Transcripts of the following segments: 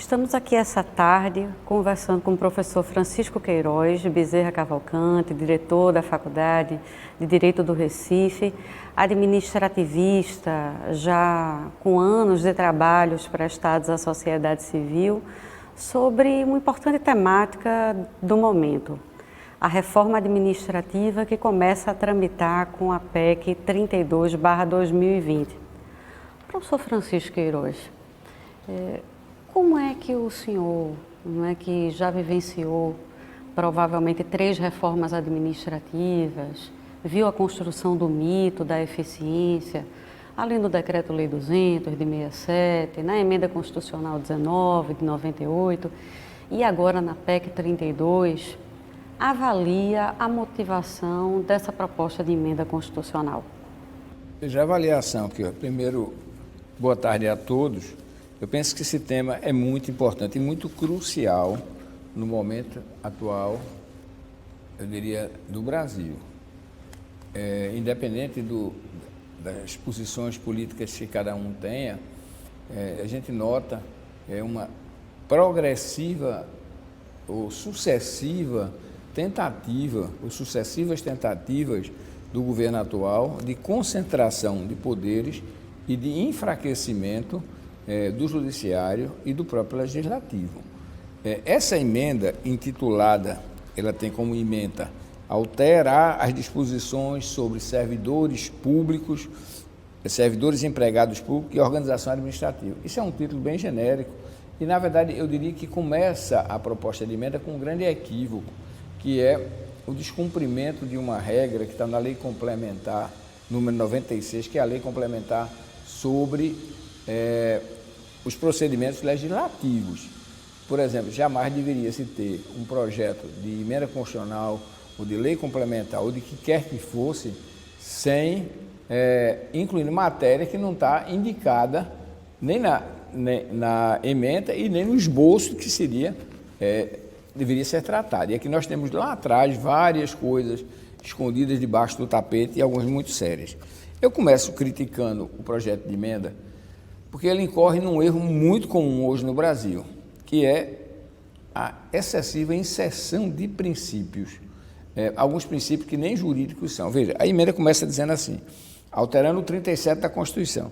Estamos aqui essa tarde conversando com o professor Francisco Queiroz de Bezerra Cavalcante, diretor da Faculdade de Direito do Recife, administrativista, já com anos de trabalhos prestados à sociedade civil, sobre uma importante temática do momento, a reforma administrativa que começa a tramitar com a PEC 32/2020. Professor Francisco Queiroz, como é que o senhor, que já vivenciou provavelmente 3 reformas administrativas, viu a construção do mito da eficiência, além do Decreto-Lei 200 de 67, na Emenda Constitucional 19 de 98 e agora na PEC 32, avalia a motivação dessa proposta de emenda constitucional? Veja, a avaliação aqui, primeiro, boa tarde a todos. Eu penso que esse tema é muito importante e muito crucial no momento atual, eu diria, do Brasil. Independente das posições políticas que cada um tenha, a gente nota uma progressiva ou sucessivas tentativas do governo atual de concentração de poderes e de enfraquecimento do Judiciário e do próprio Legislativo. Essa emenda intitulada, ela tem como ementa alterar as disposições sobre servidores públicos, servidores empregados públicos e organização administrativa. Isso é um título bem genérico e, na verdade, eu diria que começa a proposta de emenda com um grande equívoco, que é o descumprimento de uma regra que está na Lei Complementar número 96, que é a Lei Complementar sobre os procedimentos legislativos. Por exemplo, jamais deveria se ter um projeto de emenda constitucional ou de lei complementar ou de que quer que fosse sem incluir matéria que não está indicada nem na emenda e nem no esboço que deveria ser tratado. E aqui nós temos lá atrás várias coisas escondidas debaixo do tapete e algumas muito sérias. Eu começo criticando o projeto de emenda porque ele incorre num erro muito comum hoje no Brasil, que é a excessiva inserção de princípios, alguns princípios que nem jurídicos são. Veja, a emenda começa dizendo assim, alterando o 37 da Constituição.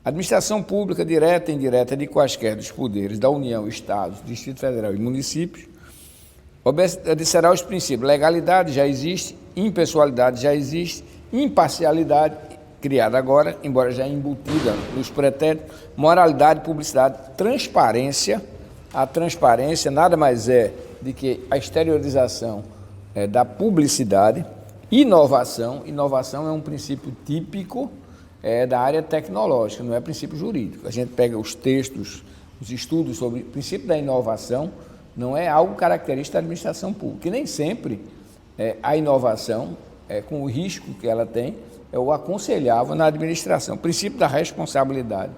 A administração pública direta e indireta de quaisquer dos poderes da União, Estados, Distrito Federal e municípios obedecerá aos princípios. Legalidade já existe, impessoalidade já existe, imparcialidade criada agora, embora já embutida nos pretéritos, moralidade, publicidade, transparência. A transparência nada mais é do que a exteriorização da publicidade. Inovação é um princípio típico da área tecnológica, não é princípio jurídico. A gente pega os textos, os estudos sobre o princípio da inovação, não é algo característico da administração pública. E nem sempre a inovação, com o risco que ela tem, é o aconselhável na administração. O princípio da responsabilidade.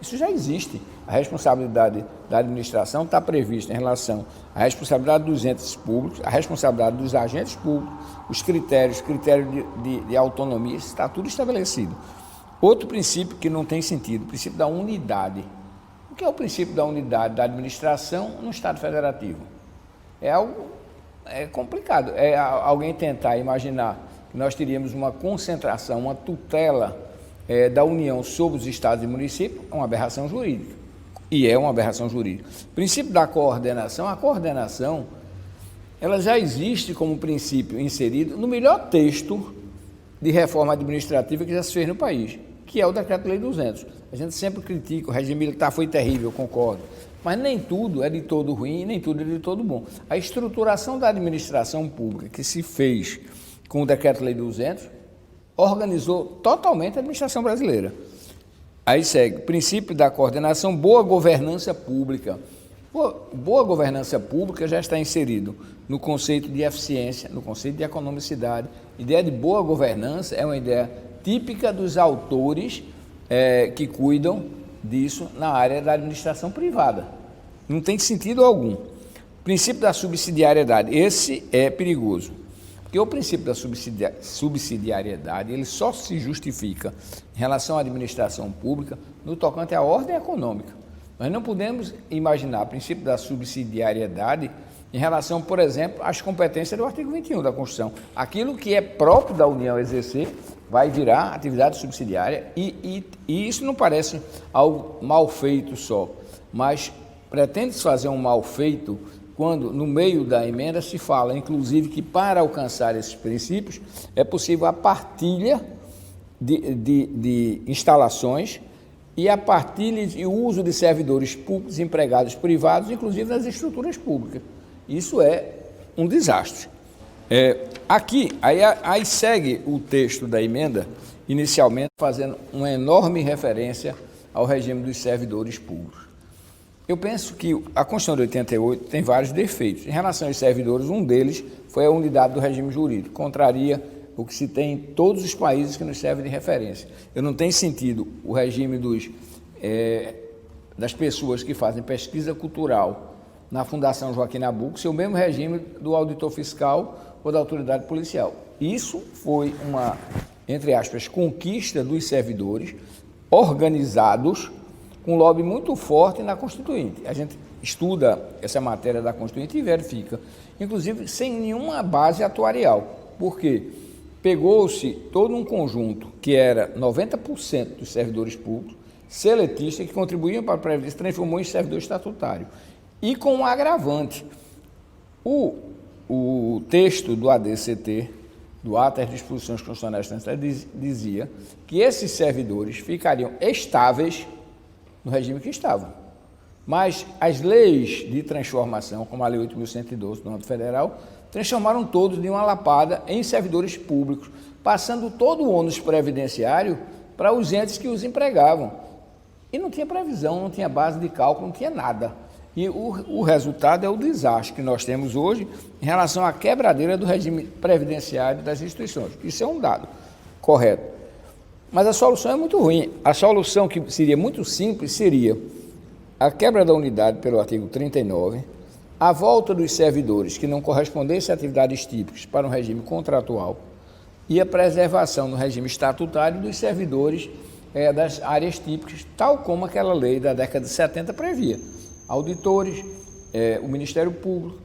Isso já existe. A responsabilidade da administração está prevista em relação à responsabilidade dos entes públicos, a responsabilidade dos agentes públicos, os critérios de autonomia, isso está tudo estabelecido. Outro princípio que não tem sentido, o princípio da unidade. O que é o princípio da unidade da administração no Estado Federativo? É algo complicado. É alguém tentar imaginar que nós teríamos uma concentração, uma tutela da União sobre os estados e municípios, é uma aberração jurídica. E é uma aberração jurídica. O princípio da coordenação, a coordenação, ela já existe como princípio inserido no melhor texto de reforma administrativa que já se fez no país, que é o Decreto-Lei 200. A gente sempre critica, o regime militar foi terrível, concordo, mas nem tudo é de todo ruim e nem tudo é de todo bom. A estruturação da administração pública que se fez com o Decreto-Lei 200 organizou totalmente a administração brasileira. Aí segue, princípio da coordenação, boa governança pública. Boa governança pública já está inserido no conceito de eficiência, no conceito de economicidade. Ideia de boa governança é uma ideia típica dos autores que cuidam disso na área da administração privada. Não tem sentido algum. Princípio da subsidiariedade, esse é perigoso. Porque o princípio da subsidiariedade, ele só se justifica em relação à administração pública no tocante à ordem econômica. Nós não podemos imaginar o princípio da subsidiariedade em relação, por exemplo, às competências do artigo 21 da Constituição. Aquilo que é próprio da União exercer vai virar atividade subsidiária e isso não parece algo mal feito só, mas pretende-se fazer um mal feito quando, no meio da emenda, se fala, inclusive, que para alcançar esses princípios é possível a partilha de instalações e a partilha e o uso de servidores públicos, empregados privados, inclusive nas estruturas públicas. Isso é um desastre. Aí segue o texto da emenda, inicialmente fazendo uma enorme referência ao regime dos servidores públicos. Eu penso que a Constituição de 88 tem vários defeitos. Em relação aos servidores, um deles foi a unidade do regime jurídico, contraria o que se tem em todos os países que nos servem de referência. Eu não tenho sentido o regime das pessoas que fazem pesquisa cultural na Fundação Joaquim Nabuco ser o mesmo regime do auditor fiscal ou da autoridade policial. Isso foi uma, entre aspas, conquista dos servidores organizados com um lobby muito forte na Constituinte. A gente estuda essa matéria da Constituinte e verifica, inclusive sem nenhuma base atuarial. Por quê? Pegou-se todo um conjunto que era 90% dos servidores públicos, seletistas, que contribuíam para a Previdência, transformou em servidor estatutário. E com um agravante. O texto do ADCT, do Ato das Disposições Constitucionais Transitórias, dizia que esses servidores ficariam estáveis no regime que estavam. Mas as leis de transformação, como a Lei 8.112 do âmbito federal, transformaram todos de uma lapada em servidores públicos, passando todo o ônus previdenciário para os entes que os empregavam. E não tinha previsão, não tinha base de cálculo, não tinha nada. E o resultado é o desastre que nós temos hoje em relação à quebradeira do regime previdenciário das instituições. Isso é um dado correto. Mas a solução é muito ruim. A solução que seria muito simples seria a quebra da unidade pelo artigo 39, a volta dos servidores que não correspondessem a atividades típicas para um regime contratual e a preservação no regime estatutário dos servidores das áreas típicas, tal como aquela lei da década de 70 previa. Auditores, o Ministério Público,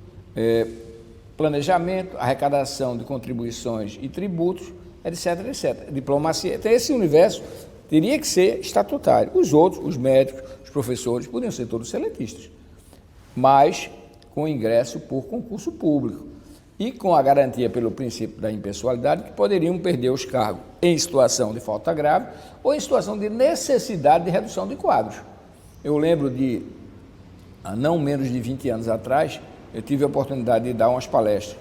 planejamento, arrecadação de contribuições e tributos, etc, etc. Diplomacia. Então, esse universo teria que ser estatutário. Os outros, os médicos, os professores, podiam ser todos seletistas, mas com ingresso por concurso público e com a garantia pelo princípio da impessoalidade que poderiam perder os cargos em situação de falta grave ou em situação de necessidade de redução de quadros. Eu lembro de, há não menos de 20 anos atrás, eu tive a oportunidade de dar umas palestras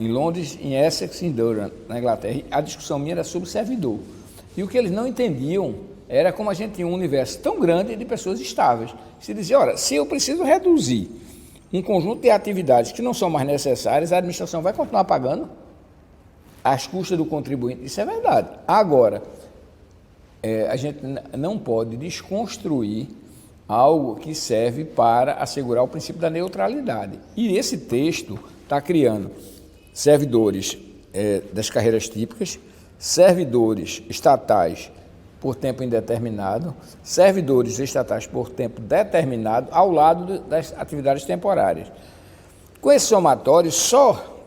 em Londres, em Essex e em Durham, na Inglaterra. E a discussão minha era sobre servidor. E o que eles não entendiam era como a gente tinha um universo tão grande de pessoas estáveis. Se dizia, olha, se eu preciso reduzir um conjunto de atividades que não são mais necessárias, a administração vai continuar pagando às custas do contribuinte. Isso é verdade. Agora, a gente não pode desconstruir algo que serve para assegurar o princípio da neutralidade. E esse texto está criando servidores das carreiras típicas, servidores estatais por tempo indeterminado, servidores estatais por tempo determinado, ao lado das atividades temporárias. Com esse somatório, só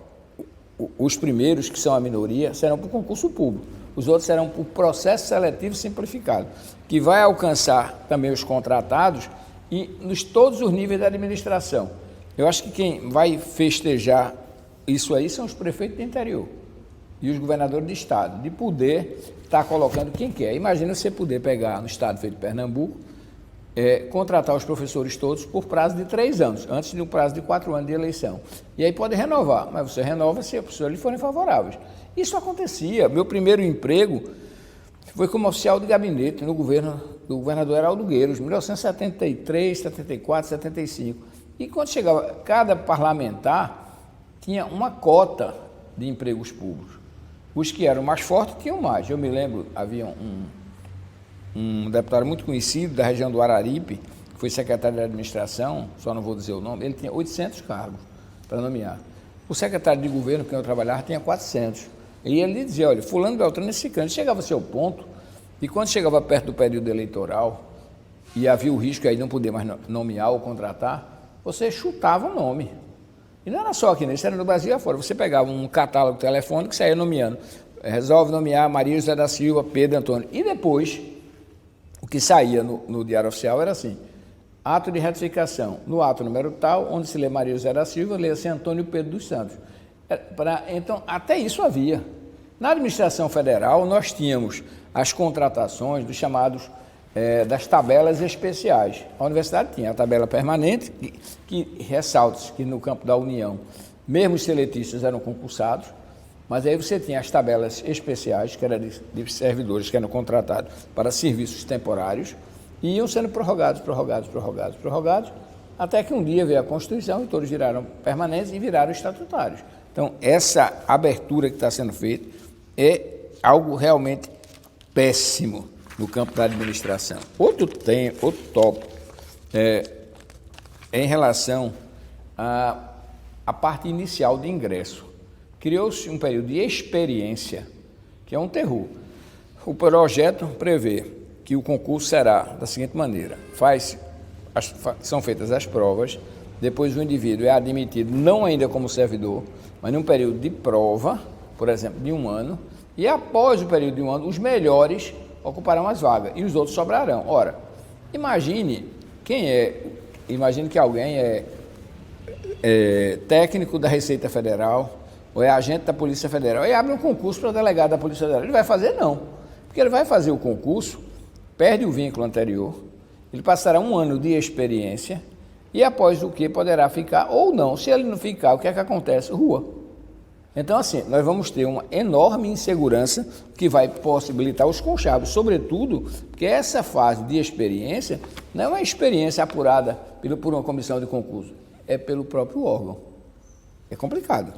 os primeiros, que são a minoria, serão por concurso público. Os outros serão por processo seletivo simplificado, que vai alcançar também os contratados e todos os níveis da administração. Eu acho que quem vai festejar isso aí são os prefeitos do interior e os governadores de estado, de poder estar colocando quem quer. Imagina você poder pegar no estado feito de Pernambuco, contratar os professores todos por prazo de 3 anos, antes de um prazo de 4 anos de eleição. E aí pode renovar, mas você renova se os professores lhe forem favoráveis. Isso acontecia. Meu primeiro emprego foi como oficial de gabinete no governo do governador Heraldo Gueiros, 1973, 74, 75. E quando chegava, cada parlamentar tinha uma cota de empregos públicos. Os que eram mais fortes tinham mais. Eu me lembro, havia um deputado muito conhecido da região do Araripe, que foi secretário de administração, só não vou dizer o nome, ele tinha 800 cargos para nomear. O secretário de governo, com quem eu trabalhava, tinha 400. E ele dizia, olha, fulano, beltrano, esse ciclano. Chegava a ser o ponto, e quando chegava perto do período eleitoral, e havia o risco aí de não poder mais nomear ou contratar, você chutava o nome. E não era só aqui, isso era no Brasil e afora. Você pegava um catálogo telefônico que saía nomeando. Resolve nomear Maria José da Silva, Pedro Antônio. E depois, o que saía no Diário Oficial era assim: ato de retificação. No ato número tal, onde se lê Maria José da Silva, lê-se Antônio Pedro dos Santos. Então, até isso havia. Na administração federal, nós tínhamos as contratações dos chamados das tabelas especiais. A universidade tinha a tabela permanente, que ressalta que no campo da União, mesmo os seletistas eram concursados, mas aí você tinha as tabelas especiais, que eram de servidores que eram contratados para serviços temporários, e iam sendo prorrogados, até que um dia veio a Constituição e todos viraram permanentes e viraram estatutários. Então, essa abertura que está sendo feita é algo realmente péssimo no campo da administração. Outro tópico é em relação à parte inicial de ingresso. Criou-se um período de experiência, que é um terror. O projeto prevê que o concurso será da seguinte maneira: são feitas as provas, depois o indivíduo é admitido não ainda como servidor, mas num período de prova, por exemplo, de 1 ano, e após o período de 1 ano, os melhores ocuparão as vagas e os outros sobrarão. Ora, imagine que alguém é técnico da Receita Federal ou é agente da Polícia Federal e abre um concurso para delegado da Polícia Federal. Ele vai fazer? Não, porque ele vai fazer o concurso, perde o vínculo anterior, ele passará 1 ano de experiência e após o que poderá ficar ou não. Se ele não ficar, o que é que acontece? Rua. Então, assim, nós vamos ter uma enorme insegurança que vai possibilitar os conchavos, sobretudo porque essa fase de experiência não é uma experiência apurada por uma comissão de concurso, é pelo próprio órgão. É complicado.